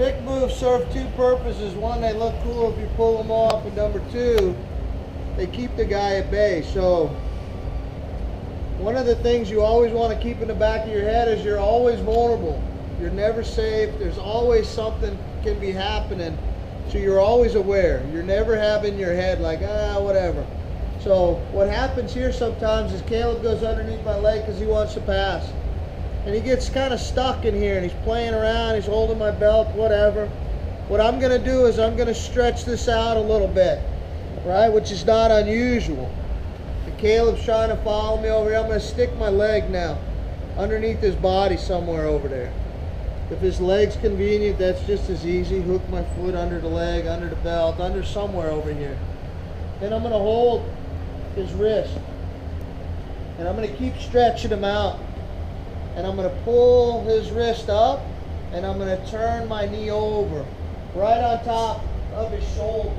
Trick moves serve two purposes. One, they look cool if you pull them off, and number two, they keep the guy at bay. So one of the things you always want to keep in the back of your head is you're always vulnerable. You're never safe. There's always something can be happening. So you're always aware. You're never having your head like, whatever. So what happens here sometimes is Caleb goes underneath my leg because he wants to pass. And he gets kind of stuck in here and he's playing around, he's holding my belt, whatever. What I'm gonna do is I'm gonna stretch this out a little bit, right? Which is not unusual. And Caleb's trying to follow me over here. I'm gonna stick my leg now underneath his body somewhere over there. If his leg's convenient, that's just as easy. Hook my foot under the leg, under the belt, under somewhere over here. Then I'm gonna hold his wrist. And I'm gonna keep stretching him out. And I'm going to pull his wrist up, and I'm going to turn my knee over right on top of his shoulder.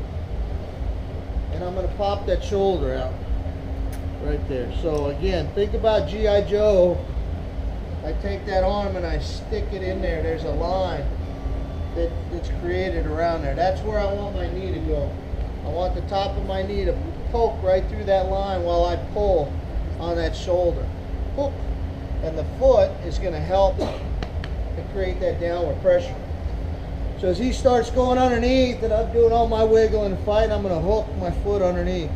And I'm going to pop that shoulder out right there. So again, think about G.I. Joe. I take that arm and I stick it in there. There's a line that's created around there. That's where I want my knee to go. I want the top of my knee to poke right through that line while I pull on that shoulder. Poke. And the foot is going to help to create that downward pressure. So as he starts going underneath and I'm doing all my wiggling and fighting, I'm going to hook my foot underneath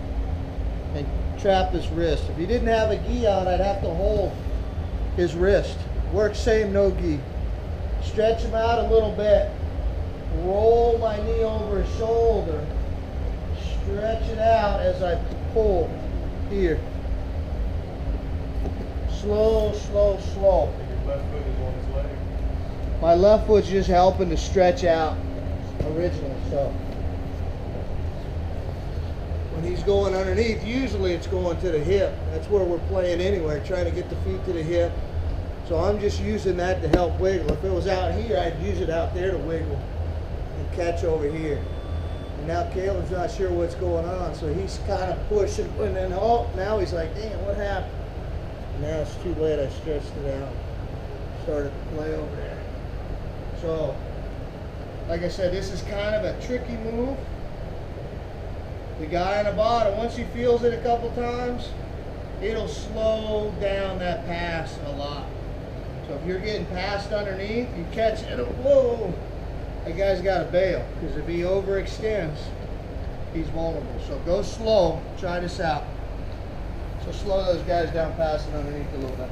and trap his wrist. If he didn't have a gi on, I'd have to hold his wrist. Works same, no gi. Stretch him out a little bit. Roll my knee over his shoulder. Stretch it out as I pull here. Slow, slow, slow. Your left foot is on his leg. My left foot's just helping to stretch out originally. So when he's going underneath, usually it's going to the hip. That's where we're playing anyway, trying to get the feet to the hip. So I'm just using that to help wiggle. If it was out here, I'd use it out there to wiggle and catch over here. And now Caleb's not sure what's going on, so he's kind of pushing, and then now he's like, damn, what happened? Now it's too late, I stretched it out. Started to play over there. So, like I said, this is kind of a tricky move. The guy on the bottom, once he feels it a couple times, it'll slow down that pass a lot. So if you're getting passed underneath, you catch it, whoa, that guy's got to bail, because if he overextends, he's vulnerable. So go slow, try this out. So slow those guys down passing underneath a little bit.